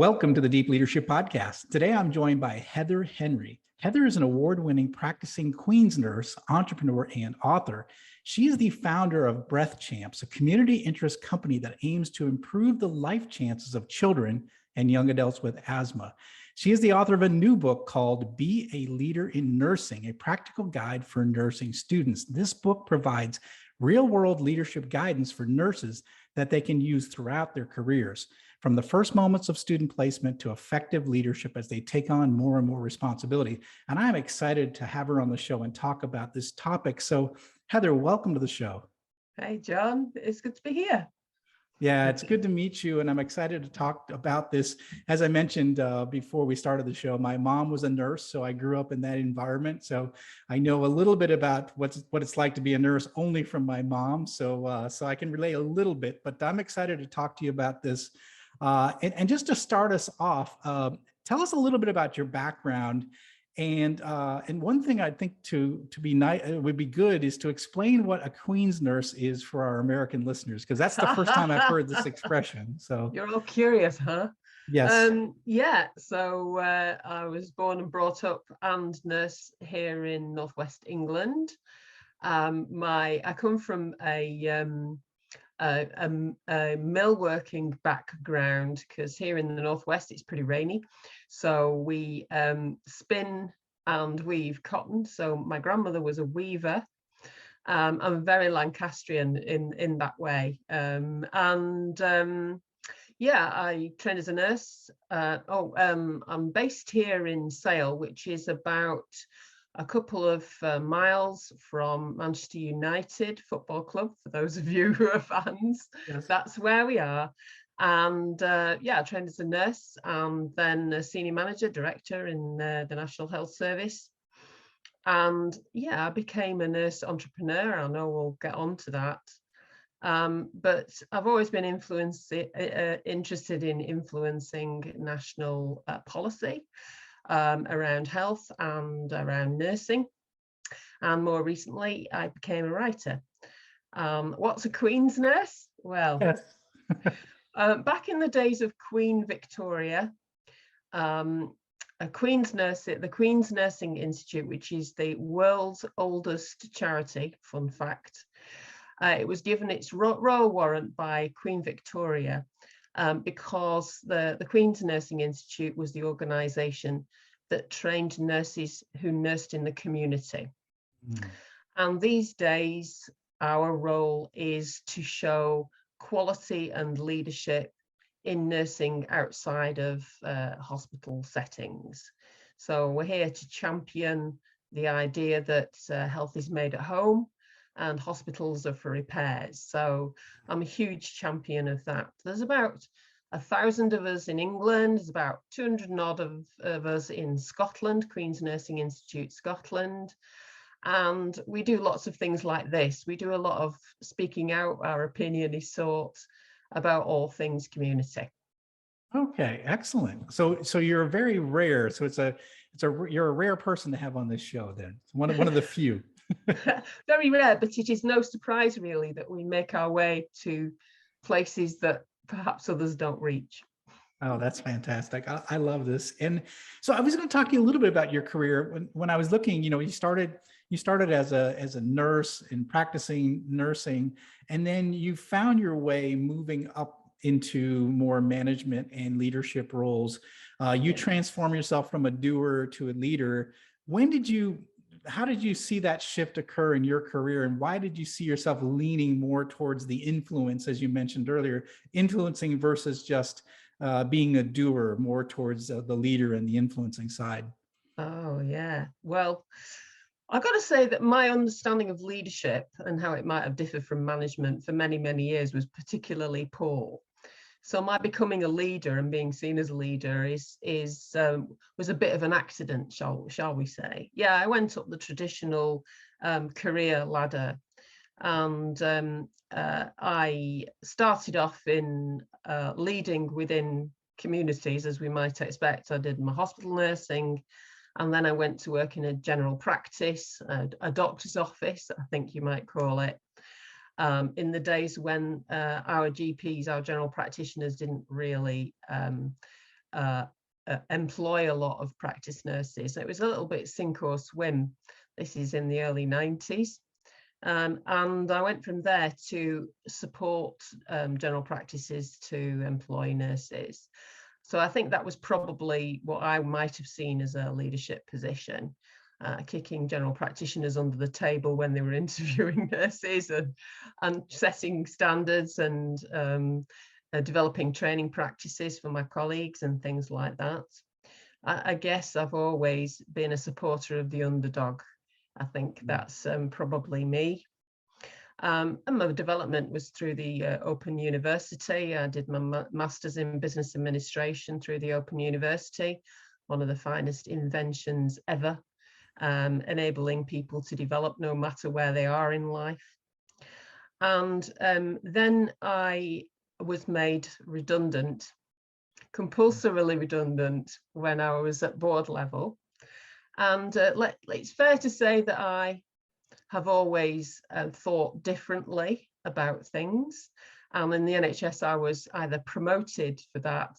Welcome to the Deep Leadership Podcast. Today, I'm joined by Heather Henry. Heather is an award-winning practicing Queens nurse, entrepreneur, and author. She is the founder of BreathChamps, a community interest company that aims to improve the life chances of children and young adults with asthma. She is the author of a new book called Be a Leader in Nursing, a practical guide for nursing students. This book provides real-world leadership guidance for nurses that they can use throughout their careers, from the first moments of student placement to effective leadership as they take on more and more responsibility. And I'm excited to have her on the show and talk about this topic. So Heather, welcome to the show. Hey, John, it's good to be here. Yeah, it's good to meet you. And I'm excited to talk about this. As I mentioned before we started the show, my mom was a nurse, so I grew up in that environment. So I know a little bit about what it's like to be a nurse only from my mom. So I can relate a little bit, but I'm excited to talk to you about this. And just to start us off, tell us a little bit about your background. And one thing I think to be nice would be good is to explain what a Queens nurse is for our American listeners, because that's the first time I've heard this expression. So you're all curious, huh? Yes. Yeah. So I was born and brought up and nurse here in Northwest England. I come from a mill working background, because here in the Northwest it's pretty rainy, so we spin and weave cotton. So my grandmother was a weaver. I'm very Lancastrian in that way, yeah, I trained as a nurse. I'm based here in Sale, which is about a couple of miles from Manchester United Football Club, for those of you who are fans. Yes. That's where we are. And yeah, I trained as a nurse and then a senior manager, director in the National Health Service. And yeah, I became a nurse entrepreneur. I know we'll get on to that. But I've always been interested in influencing national policy around health and around nursing. And more recently, I became a writer. What's a Queen's nurse? Well, yes. Back in the days of Queen Victoria, the Queen's Nursing Institute, which is the world's oldest charity, fun fact, it was given its royal warrant by Queen Victoria because the Queen's Nursing Institute was the organisation that trained nurses who nursed in the community. Mm. And these days, our role is to show quality and leadership in nursing outside of hospital settings. So we're here to champion the idea that health is made at home and hospitals are for repairs. So I'm a huge champion of that. There's about 1,000 of us in England. There's about 200 and odd of us in Scotland, Queen's Nursing Institute Scotland. And we do lots of things like this. We do a lot of speaking out. Our opinion is sought about all things community. Okay, excellent. So you're very rare. So you're a rare person to have on this show. Then one of the few. Very rare, but it is no surprise really that we make our way to places that perhaps others don't reach. Oh, that's fantastic. I love this. And so I was going to talk to you a little bit about your career. When I was looking, you started as a nurse and practicing nursing, and then you found your way moving up into more management and leadership roles. You transform yourself from a doer to a leader. How did you see that shift occur in your career, and why did you see yourself leaning more towards the influence, as you mentioned earlier, influencing versus just being a doer, more towards the leader and the influencing side? Oh, yeah. Well, I've got to say that my understanding of leadership and how it might have differed from management for many, many years was particularly poor. So my becoming a leader and being seen as a leader was a bit of an accident, shall we say. Yeah, I went up the traditional career ladder, and I started off in leading within communities, as we might expect. I did my hospital nursing, and then I went to work in a general practice, a doctor's office, I think you might call it. In the days when our GPs, our general practitioners, didn't really employ a lot of practice nurses. It was a little bit sink or swim. This is in the early 90s. And I went from there to support general practices to employ nurses. So I think that was probably what I might have seen as a leadership position, kicking general practitioners under the table when they were interviewing nurses, and setting standards, and developing training practices for my colleagues and things like that. I guess I've always been a supporter of the underdog. I think that's probably me. And my development was through the Open University. I did my master's in business administration through the Open University, one of the finest inventions ever, enabling people to develop no matter where they are in life. And then I was made redundant, compulsorily redundant, when I was at board level. And it's fair to say that I have always thought differently about things. And in the NHS, I was either promoted for that,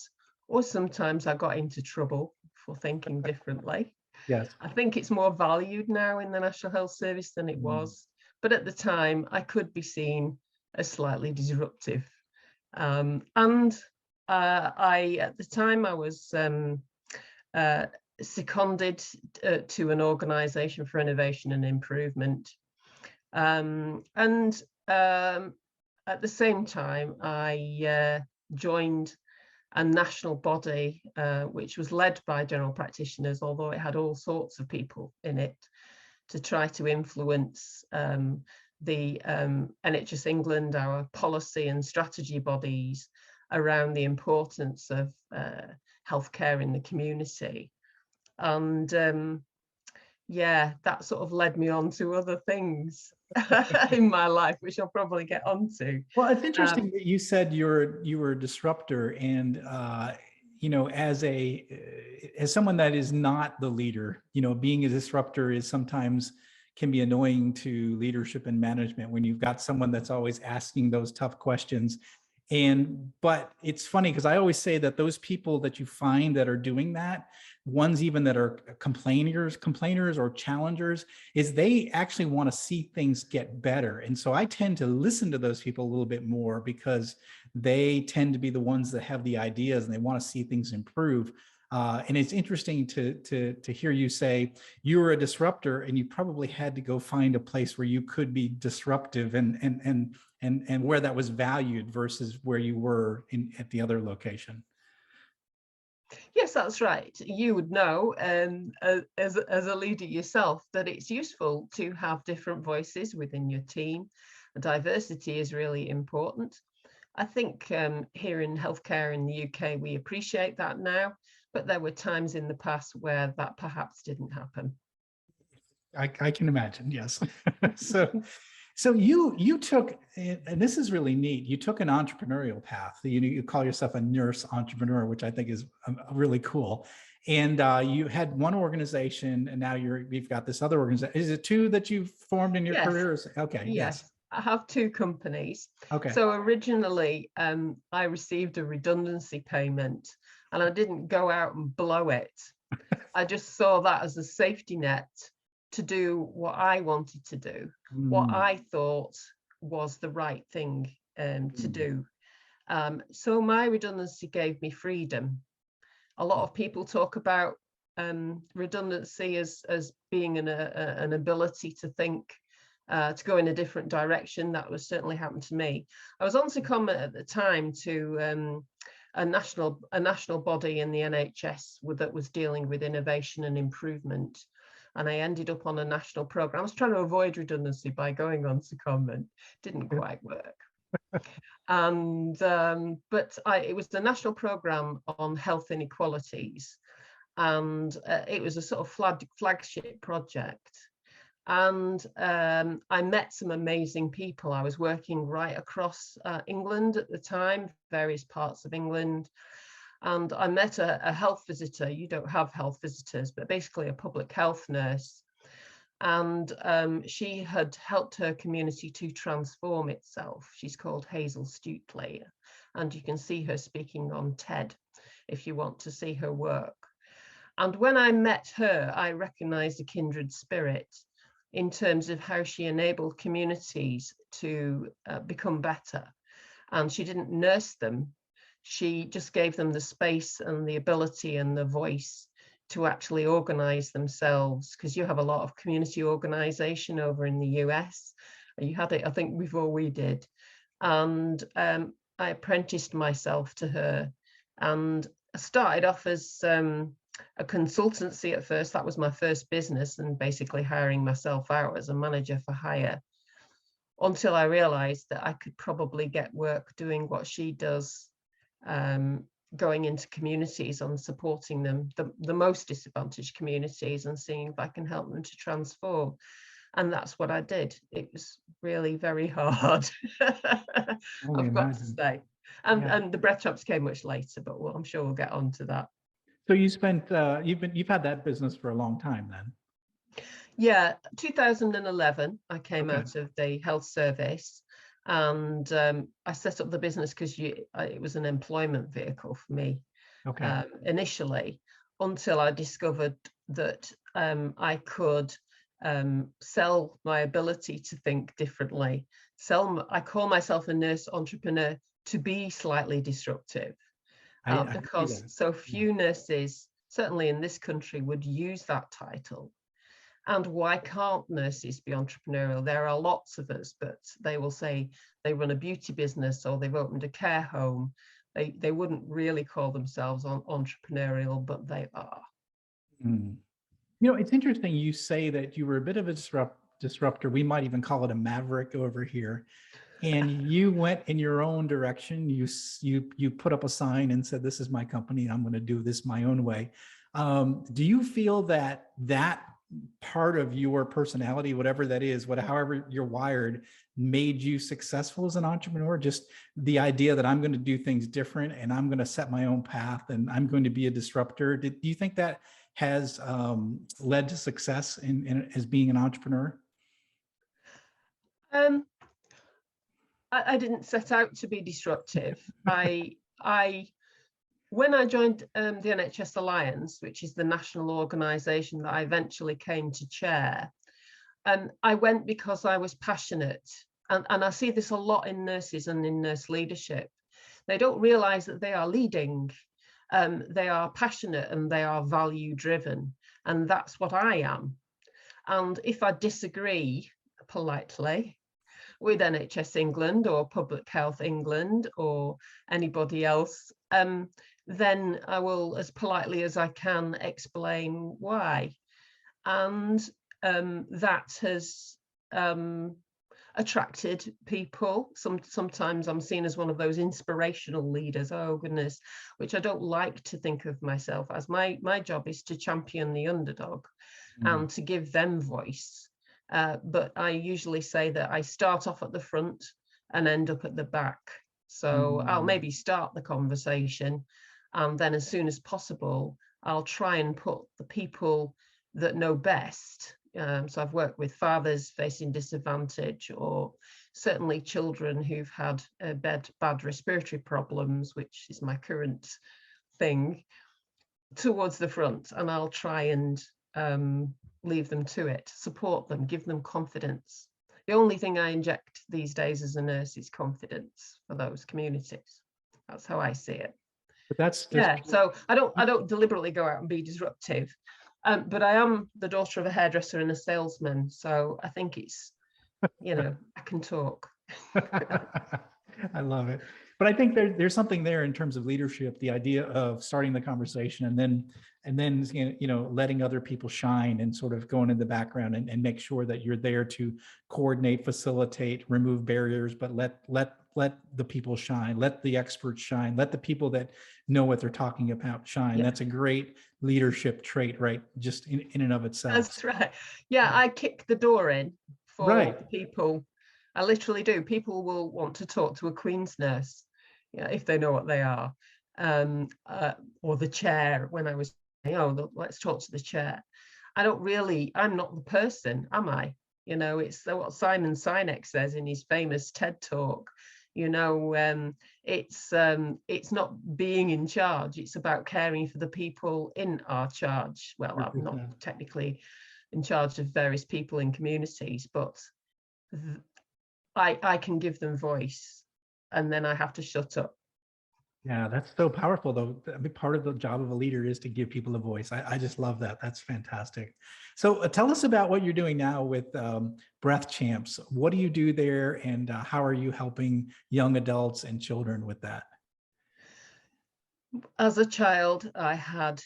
or sometimes I got into trouble for thinking differently. Yes. I think it's more valued now in the National Health Service than it was. But at the time, I could be seen as slightly disruptive. And at the time, I was seconded to an organisation for innovation and improvement. And at the same time, I joined a national body which was led by general practitioners, although it had all sorts of people in it, to try to influence the NHS England, our policy and strategy bodies, around the importance of healthcare in the community. And yeah, that sort of led me on to other things in my life, which I'll probably get onto. Well, it's interesting that you said you were a disruptor, and you know, as someone that is not the leader, you know, being a disruptor is sometimes can be annoying to leadership and management when you've got someone that's always asking those tough questions. But it's funny because I always say that those people that you find that are doing that, ones even that are complainers or challengers, is they actually want to see things get better. And so I tend to listen to those people a little bit more, because they tend to be the ones that have the ideas and they want to see things improve. And it's interesting to hear you say you were a disruptor and you probably had to go find a place where you could be disruptive and where that was valued versus where you were at the other location. Yes, that's right. You would know, as a leader yourself, that it's useful to have different voices within your team. Diversity is really important. I think here in healthcare in the UK, we appreciate that now, but there were times in the past where that perhaps didn't happen. I can imagine, yes. So you took, and this is really neat, you took an entrepreneurial path. You call yourself a nurse entrepreneur, which I think is really cool. And you had one organization, and now you've got this other organization. Is it two that you've formed in your career? Okay. Yes. I have two companies. Okay. So originally, I received a redundancy payment, and I didn't go out and blow it. I just saw that as a safety net to do what I wanted to do, what I thought was the right thing to do. So my redundancy gave me freedom. A lot of people talk about redundancy as being an ability to think, to go in a different direction. That was certainly happened to me. I was on secondment at the time to a national body in the NHS that was dealing with innovation and improvement. And I ended up on a national program. I was trying to avoid redundancy by going on secondment. Didn't quite work. And but it was the national program on health inequalities, and it was a sort of flagship project. And I met some amazing people. I was working right across England at the time, various parts of England. And I met a health visitor. You don't have health visitors, but basically a public health nurse. And she had helped her community to transform itself. She's called Hazel Stuteley, and you can see her speaking on TED. if you want to see her work. And when I met her, I recognized a kindred spirit in terms of how she enabled communities to become better. And she didn't nurse them. She just gave them the space and the ability and the voice to actually organize themselves, because you have a lot of community organization over in the US. You had it, I think, before we did. And I apprenticed myself to her, and I started off as a consultancy at first. That was my first business, and basically hiring myself out as a manager for hire, until I realized that I could probably get work doing what she does, going into communities and supporting them, the most disadvantaged communities, and seeing if I can help them to transform. And that's what I did. It was really very hard, I've got to say. And the BreathChamps came much later, but I'm sure we'll get on to that. So you spent, you've had that business for a long time then? Yeah, 2011, I came out of the health service, and I set up the business because it was an employment vehicle for me initially, until I discovered that I could sell my ability to think differently. I call myself a nurse entrepreneur to be slightly disruptive, because so few nurses, certainly in this country, would use that title. And why can't nurses be entrepreneurial? There are lots of us, but they will say they run a beauty business or they've opened a care home. They wouldn't really call themselves entrepreneurial, but they are. Mm. You know, it's interesting you say that you were a bit of a disruptor. We might even call it a maverick over here. And you went in your own direction. You put up a sign and said, "This is my company. I'm going to do this my own way." Do you feel that part of your personality, whatever that is, however you're wired, made you successful as an entrepreneur? Just the idea that I'm going to do things different and I'm going to set my own path and I'm going to be a disruptor. Do you think that has led to success as being an entrepreneur? I didn't set out to be disruptive. When I joined the NHS Alliance, which is the national organisation that I eventually came to chair, I went because I was passionate. And I see this a lot in nurses and in nurse leadership. They don't realise that they are leading. They are passionate and they are value driven. And that's what I am. And if I disagree politely with NHS England or Public Health England or anybody else, then I will, as politely as I can, explain why. And that has attracted people. Sometimes I'm seen as one of those inspirational leaders, oh goodness, which I don't like to think of myself as. My job is to champion the underdog and to give them voice. But I usually say that I start off at the front and end up at the back. So I'll maybe start the conversation, and then as soon as possible, I'll try and put the people that know best. So I've worked with fathers facing disadvantage, or certainly children who've had bad respiratory problems, which is my current thing, towards the front, and I'll try and leave them to it, support them, give them confidence. The only thing I inject these days as a nurse is confidence for those communities. That's how I see it. But that's so I don't deliberately go out and be disruptive, but I am the daughter of a hairdresser and a salesman, so I think it's, I can talk. I love it. But I think there's something there in terms of leadership, the idea of starting the conversation and then letting other people shine and sort of going in the background and make sure that you're there to coordinate, facilitate, remove barriers, but let the people shine, let the experts shine, let the people that know what they're talking about shine. That's a great leadership trait, right? Just in and of itself. That's right. Yeah, I kick the door in for people. I literally do. People will want to talk to a Queen's nurse, if they know what they are, or the chair. When I was saying, let's talk to the chair. I'm not the person, am I? It's what Simon Sinek says in his famous TED talk. You know, it's not being in charge. It's about caring for the people in our charge. Well, I'm not 100%. technically in charge of various people in communities, but I can give them voice, and then I have to shut up. Yeah, that's so powerful, though. A big part of the job of a leader is to give people a voice. I just love that. That's fantastic. So tell us about what you're doing now with BreathChamps. What do you do there, and how are you helping young adults and children with that? As a child, I had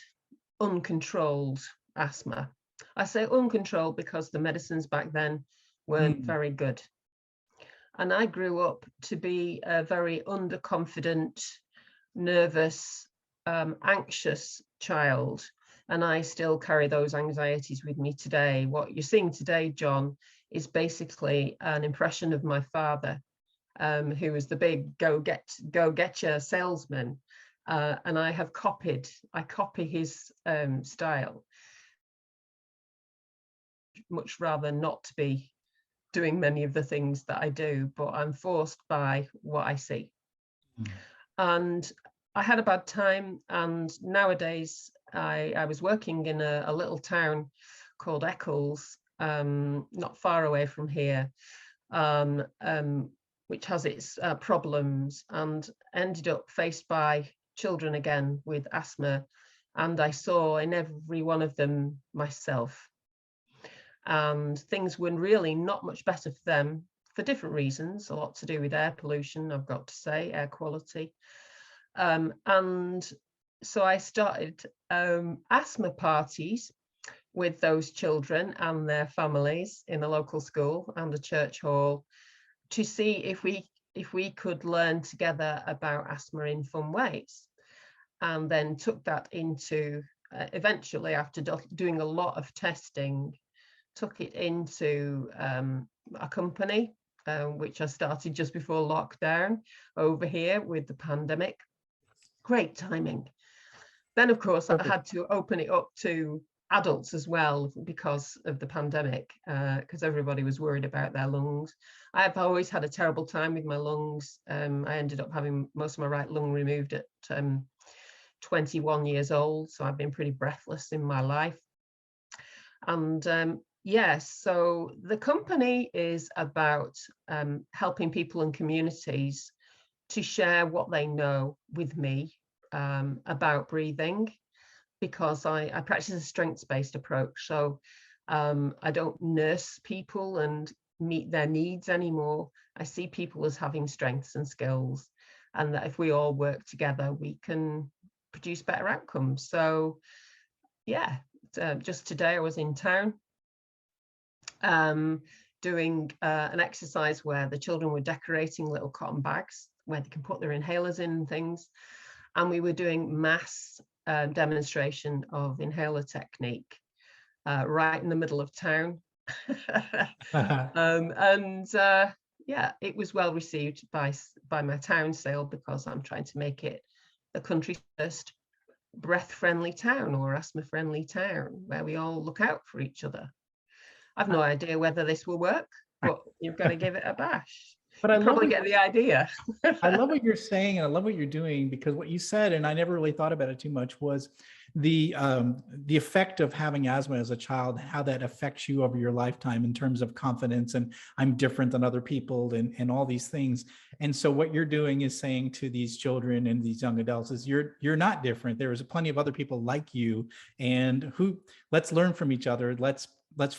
uncontrolled asthma. I say uncontrolled because the medicines back then weren't Mm, very good. And I grew up to be a very underconfident, nervous, anxious child. And I still carry those anxieties with me today. What you're seeing today, John, is basically an impression of my father, who was the big go get your salesman. And I copy his style, much rather not be doing many of the things that I do, but I'm forced by what I see. mm. And I had a bad time. And nowadays, I was working in a little town called Eccles, not far away from here, which has its problems, and ended up faced by children again with asthma. And I saw in every one of them myself. And things were really not much better for them for different reasons, a lot to do with air pollution, I've got to say, air quality. And so I started asthma parties with those children and their families in a local school and a church hall to see if we could learn together about asthma in fun ways. And then took that into, eventually, after doing a lot of testing, took it into a company, which I started just before lockdown over here with the pandemic. Great timing. Then, of course, I had to open it up to adults as well because of the pandemic, because everybody was worried about their lungs. I've always had a terrible time with my lungs. I ended up having most of my right lung removed at 21 years old, so I've been pretty breathless in my life. And yes, so the company is about helping people and communities to share what they know with me about breathing, because I practice a strengths-based approach. So I don't nurse people and meet their needs anymore. I see people as having strengths and skills, and that if we all work together, we can produce better outcomes. So yeah, just today I was in town doing an exercise where the children were decorating little cotton bags where they can put their inhalers in and things. And we were doing mass demonstration of inhaler technique right in the middle of town. Yeah, it was well received by my town sale, because I'm trying to make it the country's first breath-friendly town or asthma-friendly town where we all look out for each other. I've no idea whether this will work, but you've got to give it a bash. But You probably get the idea. I love what you're saying, and I love what you're doing, because what you said, and I never really thought about it too much, was the effect of having asthma as a child, how that affects you over your lifetime in terms of confidence, and I'm different than other people, and all these things. And so what you're doing is saying to these children and these young adults is you're not different. There is plenty of other people like you, and let's learn from each other. Let's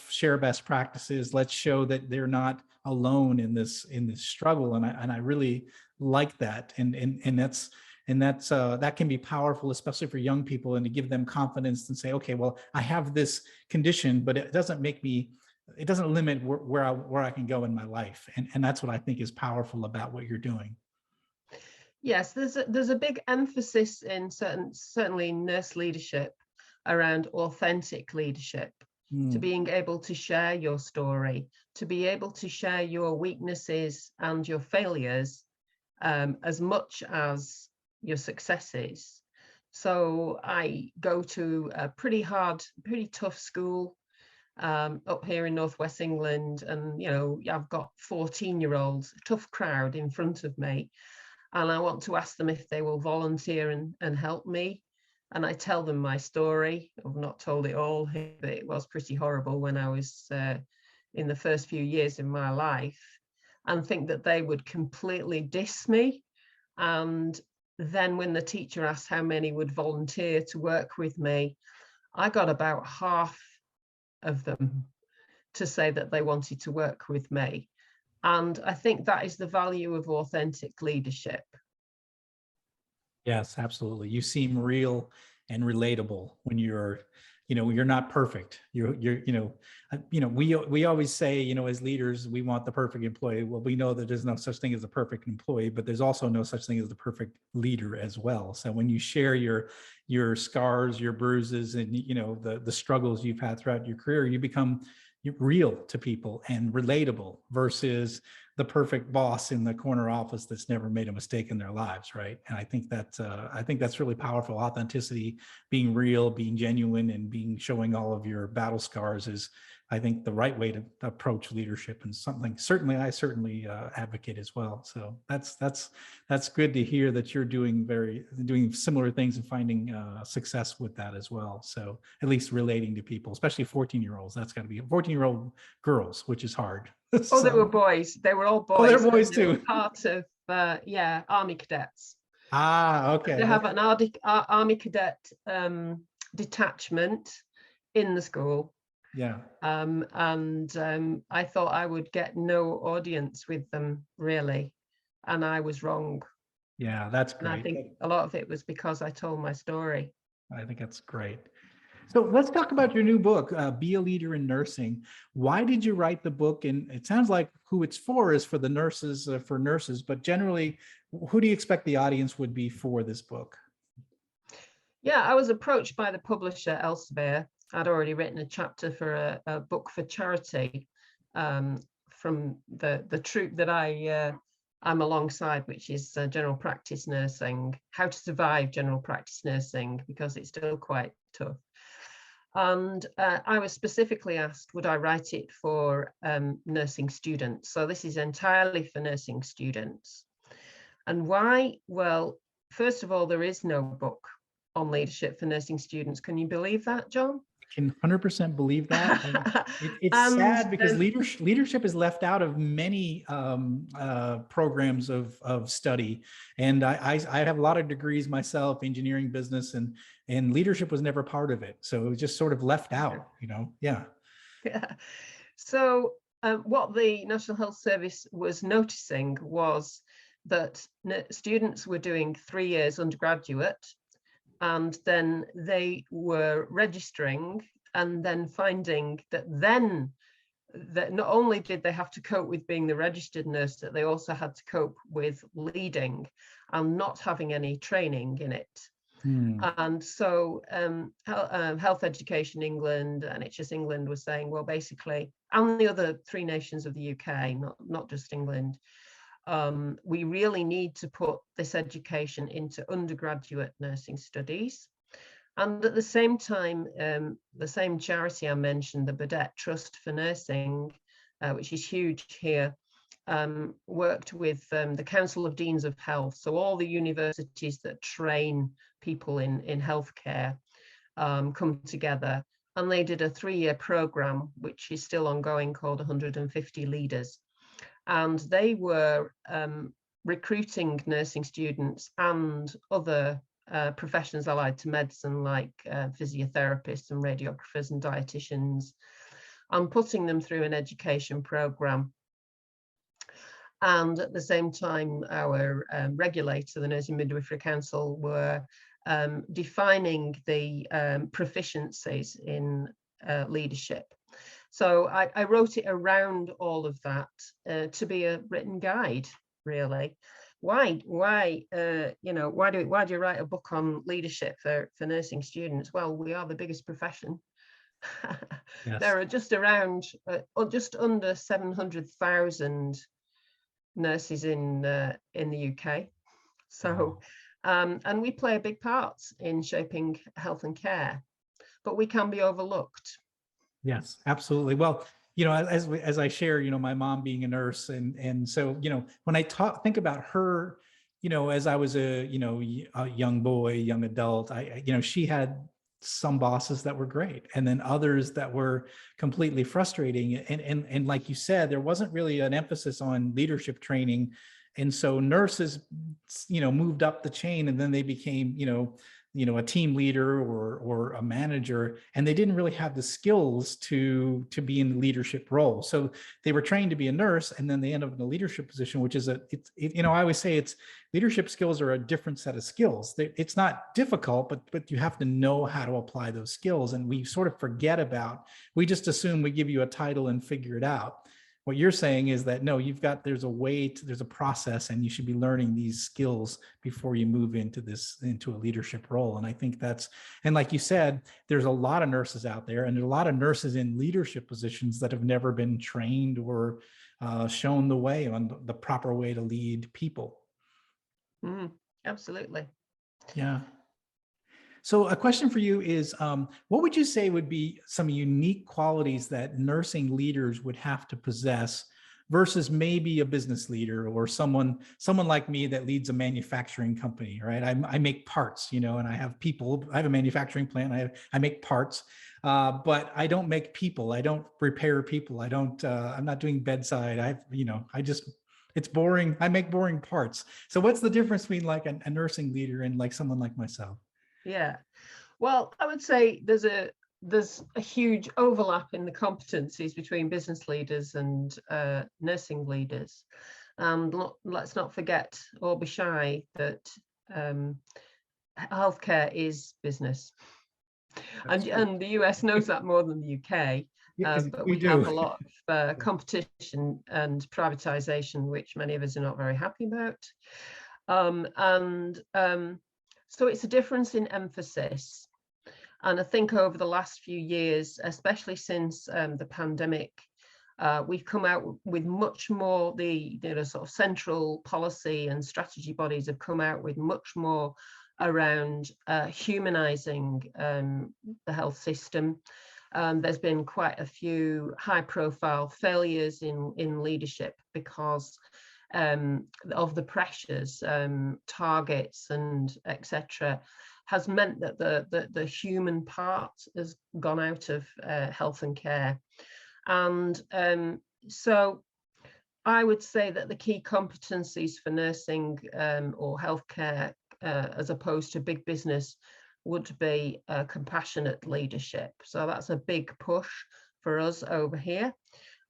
share best practices. Let's show that they're not alone in this struggle. And I really like that. And that's that can be powerful, especially for young people, and to give them confidence and say, okay, well, I have this condition, but it doesn't limit where I can go in my life. And that's what I think is powerful about what you're doing. Yes, there's a big emphasis in certainly nurse leadership around authentic leadership, to being able to share your story, to be able to share your weaknesses and your failures as much as your successes. So I go to a pretty tough school, up here in Northwest England, and I've got 14-year-olds, a tough crowd in front of me, and I want to ask them if they will volunteer and help me. And I tell them my story. I've not told it all here, but it was pretty horrible when I was in the first few years of my life, and think that they would completely diss me. And then when the teacher asked how many would volunteer to work with me, I got about half of them to say that they wanted to work with me. And I think that is the value of authentic leadership. Yes, absolutely. You seem real and relatable when you're not perfect. We always say, as leaders, we want the perfect employee. Well, we know that there's no such thing as a perfect employee, but there's also no such thing as the perfect leader as well. So when you share your scars, your bruises, and the struggles you've had throughout your career, you become real to people and relatable versus the perfect boss in the corner office that's never made a mistake in their lives, right? And I think that's really powerful. Authenticity, being real, being genuine, and showing all of your battle scars is, I think, the right way to approach leadership, and something I certainly advocate as well. So that's good to hear that you're doing similar things and finding success with that as well. So at least relating to people, especially 14-year-olds. That's got to be 14-year-old girls, which is hard. Oh, they were boys. They were all boys. Oh, they're boys too. Part of Army cadets. Okay. They have an Army cadet detachment in the school. Yeah. I thought I would get no audience with them, really, and I was wrong. Yeah, that's great. And I think a lot of it was because I told my story. I think that's great. So let's talk about your new book, Be a Leader in Nursing. Why did you write the book? And it sounds like who it's for is for the nurses, but generally, who do you expect the audience would be for this book? Yeah, I was approached by the publisher Elsevier. I'd already written a chapter for a book for charity from the troupe that I'm alongside, which is general practice nursing, how to survive general practice nursing, because it's still quite tough. And I was specifically asked, would I write it for nursing students? So this is entirely for nursing students. And why? Well, first of all, there is no book on leadership for nursing students. Can you believe that, John? I can 100% believe that. It's sad because leadership is left out of many programs of study. And I have a lot of degrees myself, engineering, business, and leadership was never part of it. So it was just sort of left out, Yeah. So what the National Health Service was noticing was that students were doing 3 years undergraduate, and then they were registering and then finding that not only did they have to cope with being the registered nurse, that they also had to cope with leading and not having any training in it. And so Health Education England, NHS England was saying, well, basically, and the other 3 nations of the UK, not just England, we really need to put this education into undergraduate nursing studies. And at the same time, the same charity I mentioned, the Burdett Trust for Nursing, which is huge here, worked with the Council of Deans of Health. So all the universities that train people in healthcare come together, and they did a 3-year program, which is still ongoing, called 150 Leaders. And they were recruiting nursing students and other professions allied to medicine, like physiotherapists and radiographers and dietitians, and putting them through an education program. And at the same time, our regulator, the Nursing Midwifery Council, were defining the proficiencies in leadership. So I wrote it around all of that to be a written guide, really. Why do you write a book on leadership for nursing students? Well, we are the biggest profession. Yes. There are just just under 700,000 nurses in the UK. So, and we play a big part in shaping health and care, but we can be overlooked. Yes, absolutely. Well, as I share, my mom being a nurse, and so, when I think about her, as I was a young boy, young adult, she had some bosses that were great, and then others that were completely frustrating. And like you said, there wasn't really an emphasis on leadership training, and so nurses, moved up the chain, and then they became, a team leader or a manager, and they didn't really have the skills to be in the leadership role. So they were trained to be a nurse, and then they end up in a leadership position, which is I always say it's leadership skills are a different set of skills. It's not difficult, but you have to know how to apply those skills, and we sort of forget about. We just assume we give you a title and figure it out. What you're saying is that no, there's a process, and you should be learning these skills before you move into a leadership role. And I think and like you said, there's a lot of nurses out there, and there's a lot of nurses in leadership positions that have never been trained or shown the way on the proper way to lead people. Absolutely. Yeah. So a question for you is, what would you say would be some unique qualities that nursing leaders would have to possess versus maybe a business leader or someone like me that leads a manufacturing company, right? I make parts, and I have people. I have a manufacturing plant. I make parts, but I don't make people. I don't repair people. I don't. I'm not doing bedside. It's boring. I make boring parts. So what's the difference between like a nursing leader and like someone like myself? Yeah. Well, I would say there's a huge overlap in the competencies between business leaders and nursing leaders. And let's not forget or be shy that healthcare is business. And the US knows that more than the UK. But we have a lot of competition and privatization, which many of us are not very happy about. So it's a difference in emphasis. And I think over the last few years, especially since the pandemic, we've come out with much more, the sort of central policy and strategy bodies have come out with much more around humanizing the health system. There's been quite a few high profile failures in leadership because of the pressures, targets and etc., has meant that the human part has gone out of health and care. And so I would say that the key competencies for nursing or healthcare, as opposed to big business, would be compassionate leadership. So that's a big push for us over here.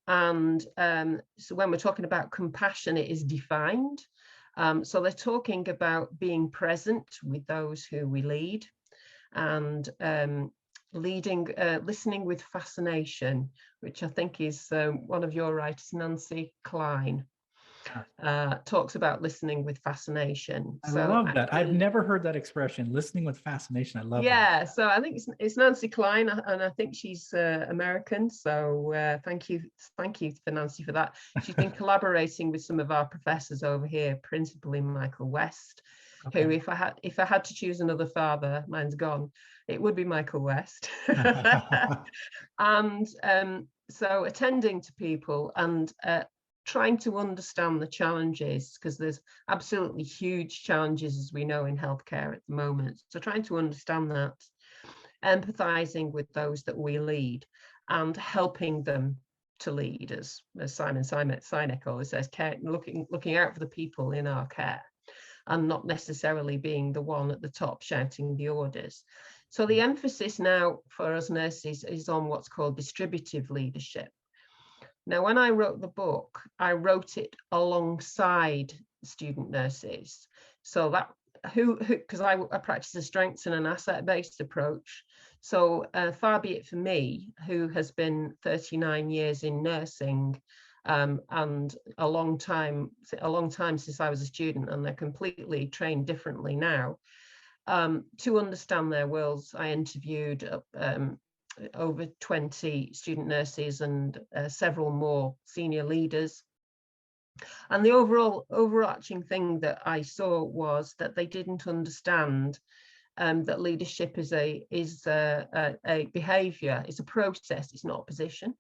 And so when we're talking about compassion, it is defined. So they're talking about being present with those who we lead, and listening with fascination, which I think is one of your writers, Nancy Klein, talks about listening with fascination. I love that. I've never heard that expression, listening with fascination. I love that. Yeah, so I think it's Nancy Klein, and I think she's American. So thank you for Nancy for that. She's been collaborating with some of our professors over here, principally Michael West, okay, who, if I had to choose another father, mine's gone, it would be Michael West. And so attending to people and trying to understand the challenges, because there's absolutely huge challenges, as we know, in healthcare at the moment. So trying to understand that, empathizing with those that we lead and helping them to lead, as Simon Sinek always says, looking out for the people in our care and not necessarily being the one at the top shouting the orders. So the emphasis now for us nurses is on what's called distributive leadership. Now, when I wrote the book, I wrote it alongside student nurses. So that because I practice a strengths and an asset-based approach. So far be it for me, who has been 39 years in nursing, and a long time since I was a student, and they're completely trained differently now. To understand their worlds, I interviewed over 20 student nurses and several more senior leaders. And the overarching thing that I saw was that they didn't understand that leadership is a behavior, it's a process, it's not a position,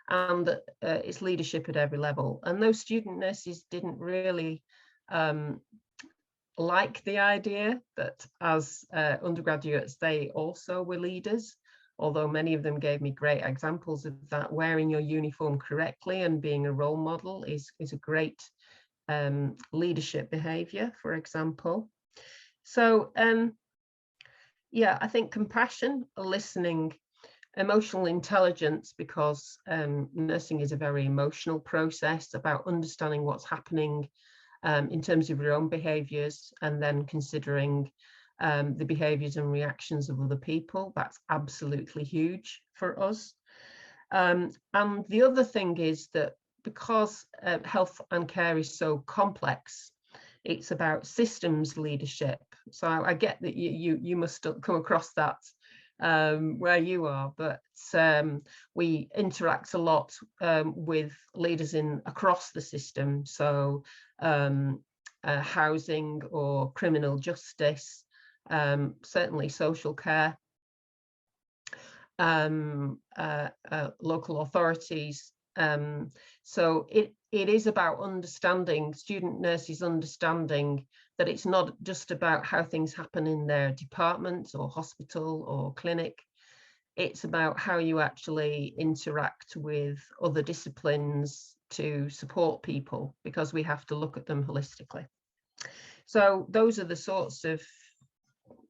and that it's leadership at every level. And those student nurses didn't really like the idea that as undergraduates they also were leaders, although many of them gave me great examples of that. Wearing your uniform correctly and being a role model is a great leadership behavior, for example. So yeah, I think compassion, listening, emotional intelligence, because nursing is a very emotional process about understanding what's happening in terms of your own behaviors, and then considering the behaviors and reactions of other people. That's absolutely huge for us. And the other thing is that because health and care is so complex, it's about systems leadership. So I get that you must come across that where you are, but we interact a lot with leaders across the system. So housing or criminal justice, certainly social care, local authorities. So it is about understanding, student nurses understanding that it's not just about how things happen in their department or hospital or clinic. It's about how you actually interact with other disciplines to support people, because we have to look at them holistically. So those are the sorts of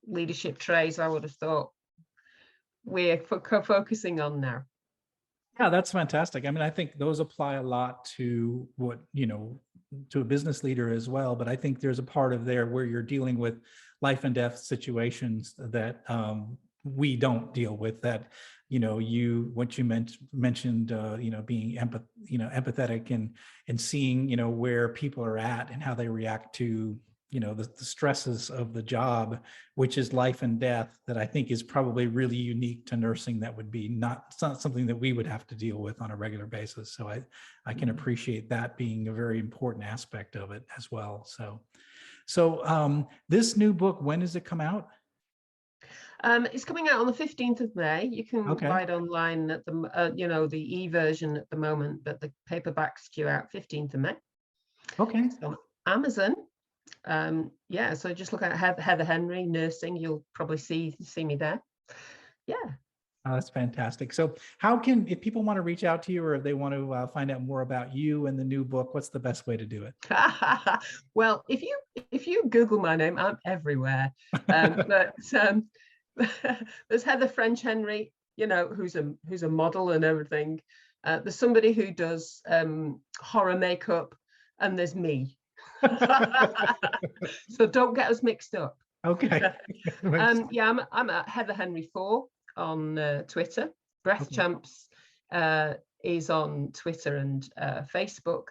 leadership traits I would have thought we're focusing on now. Yeah, that's fantastic. I mean, I think those apply a lot to what, to a business leader as well. But I think there's a part of there where you're dealing with life and death situations that we don't deal with, that, what you mentioned, being empathetic and seeing, where people are at and how they react to, the stresses of the job, which is life and death, that I think is probably really unique to nursing. That would be not something that we would have to deal with on a regular basis. So I can appreciate that being a very important aspect of it as well. So this new book, when does it come out? It's coming out on the 15th of May. You can buy it online at the, the e-version at the moment, but the paperback's due out 15th of May. Okay. So Amazon. Yeah, so just look at Heather Henry nursing. You'll probably see me there. Yeah. Oh, that's fantastic. So if people want to reach out to you, or if they want to find out more about you and the new book, what's the best way to do it? Well, if you Google my name, I'm everywhere. But there's Heather French Henry, who's a model and everything. There's somebody who does horror makeup, and there's me. So don't get us mixed up. Okay. Yeah, I'm at Heather Henry 4 on Twitter. BreathChamps is on Twitter and Facebook,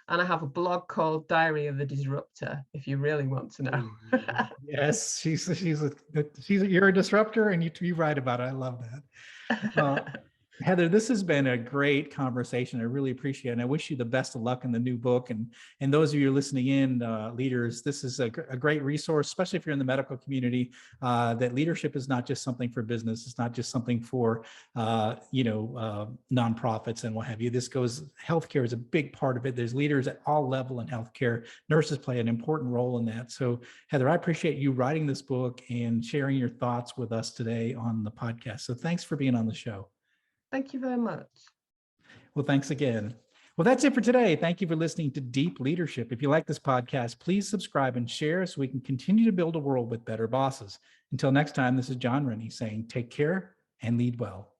and I have a blog called Diary of the Disruptor, if you really want to know. Yes, you're a disruptor, and you write about it. I love that. Heather, this has been a great conversation. I really appreciate it. And I wish you the best of luck in the new book. And those of you listening in, leaders, this is a great resource, especially if you're in the medical community, that leadership is not just something for business. It's not just something for, nonprofits and what have you. Healthcare is a big part of it. There's leaders at all level in healthcare. Nurses play an important role in that. So Heather, I appreciate you writing this book and sharing your thoughts with us today on the podcast. So thanks for being on the show. Thank you very much. Well, thanks again. Well, that's it for today. Thank you for listening to Deep Leadership. If you like this podcast, please subscribe and share so we can continue to build a world with better bosses. Until next time, this is John Rennie saying take care and lead well.